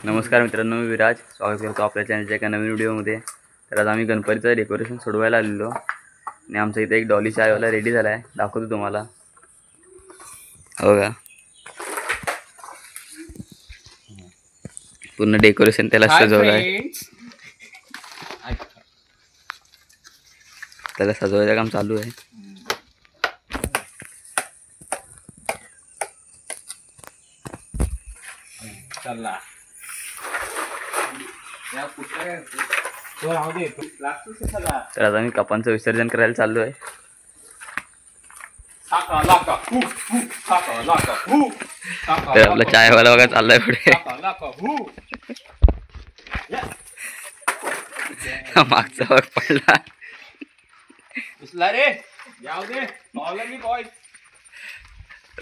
नमस्कार मित्रांनो, मी विराज स्वागत करतो आपल्या चॅनलच्या एका नवीन व्हिडिओमध्ये. तर आज आम्ही गणपतीचं डेकोरेशन सोडवायला आलेलो आणि आमच्या इथे एक डॉली चायवाला रेडी झाला आहे. दाखवतो तुम्हाला. हो का, पूर्ण डेकोरेशन त्याला सजवलं आहे. त्याला सजवायचं काम चालू आहे. तर आता मी कपांचं विसर्जन करायला चाललो आहे. तर आपला चायवाला बघा चाललाय पुढे. मागचा भाग पडला.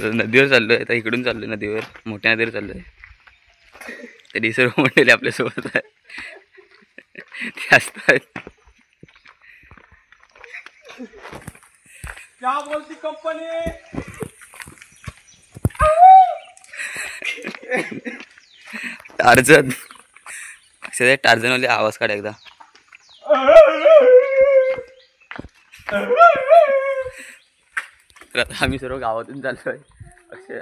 नदीवर चाललोय. आता इकडून चाललोय नदीवर, मोठ्या नदीवर चाललोय. तरी सर्व मंडळी आपल्यासोबत आहे. ते असतात. क्या बोलती कंपनी? टार्झन टार्झन वाले आवाज काढ एकदा. तर आता आम्ही सर्व गावातून चाललोय.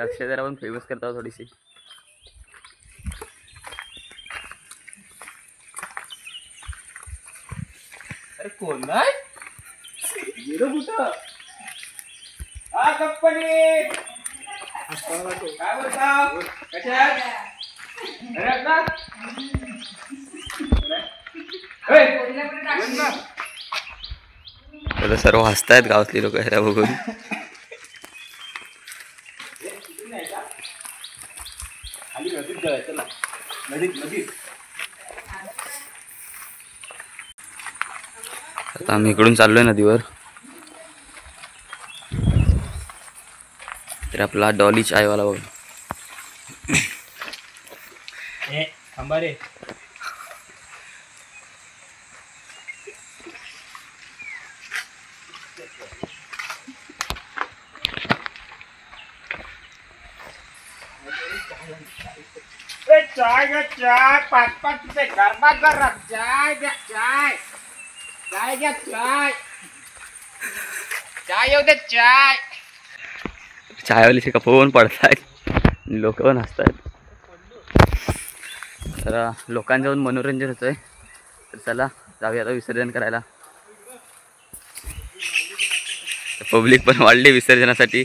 अक्षय जरा पण फेमस करतो थोडीशी. अरे कोण नाही? हा कंपनी काय बोलता? कशात? आता सर्व हसतायत गावातली लोक ह्याला बघून. आता आम्ही इकडून चाललोय नदीवर. तर आपला डॉली चायवाला बघ. थांबा रे. चाय घ्या, चाय. 5-5 रुपये गरमा गरम चाय घ्या. चाय घ्या. चाय येऊ दे. चाय चायवालीचे कप पण पडतायत, लोक पण हसतायत. तर लोकांचं पण मनोरंजन होतंय. तर चला जाऊया आता विसर्जन करायला. पब्लिक पण वाढली विसर्जनासाठी.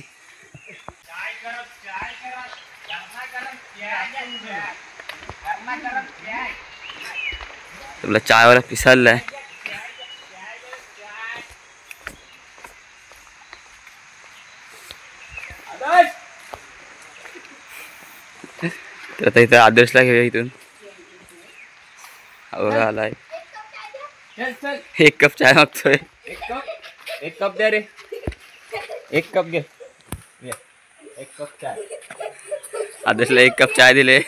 आपला चायवाला पिसाळलाय. तर आता इथं आदर्शला घेऊया. इथून आलाय. एक कप चाय मागतोय. एक कप द्या रे. एक कप घे. एक कप चाय. आदर्शला एक कप चाय दिले.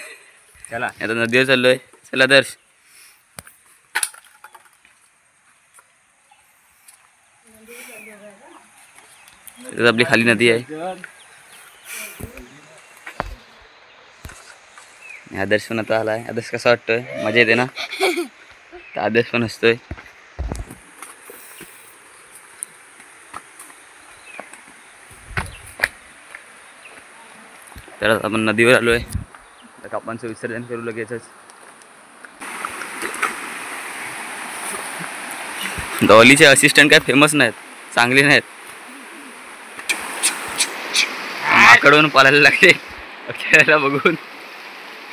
चला आता नदीवर चाललोय. चला आदर्श. आपली खाली नदी आहे. आदर्श पण आता आलाय. आदर्श कसा वाटतोय? मजा येते ना? तर आदर्श पण असतोय. तर आपण नदीवर आलोय. तर कपांचं विसर्जन करू लगेचच. डॉलीचे असिस्टंट काय फेमस नाहीत, चांगले नाहीत. माकडून पालायला लागले खेळायला बघून.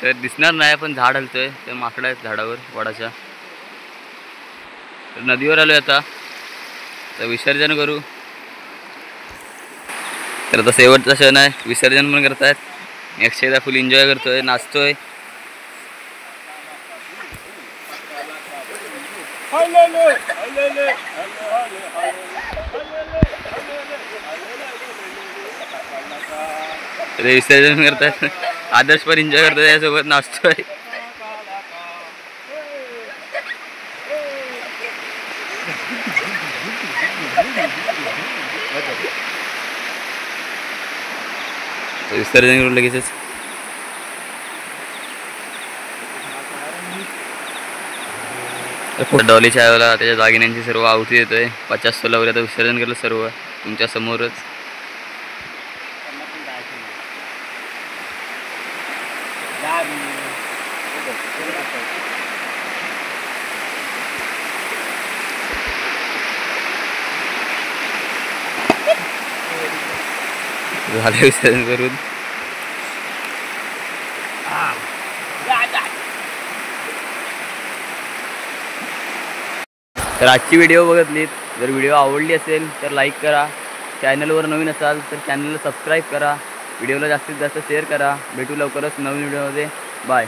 तर दिसणार नाही, पण झाड हलतोय. तर माकडं आहेत झाडावर वडाच्या. तर नदीवर आलोय आता. तर विसर्जन करू. तर आता शेवटचा क्षण आहे. विसर्जन पण करतायत. अक्षयदा फुल एन्जॉय करतोय, नाचतोय. तर विसर्जन करतायत. आदर्श पण एन्जॉय करतोय, त्यासोबत नाचतोय. विसर्जन करून लगेचच डॉलीच्या आयोला त्याच्या दागिन्यांची सर्व आवती देतोय. 50 सोलावर आता विसर्जन केलं सर्व तुमच्या समोरच. झाले विसर्जन करून. तर आजची व्हिडिओ बघितलीत. जर व्हिडिओ आवडली असेल तर लाईक करा. चॅनलवर नवीन असाल तर चॅनलला सबस्क्राईब करा. व्हिडिओला जास्तीत जास्त शेअर करा. भेटू लवकरच नवीन व्हिडिओमध्ये. बाय.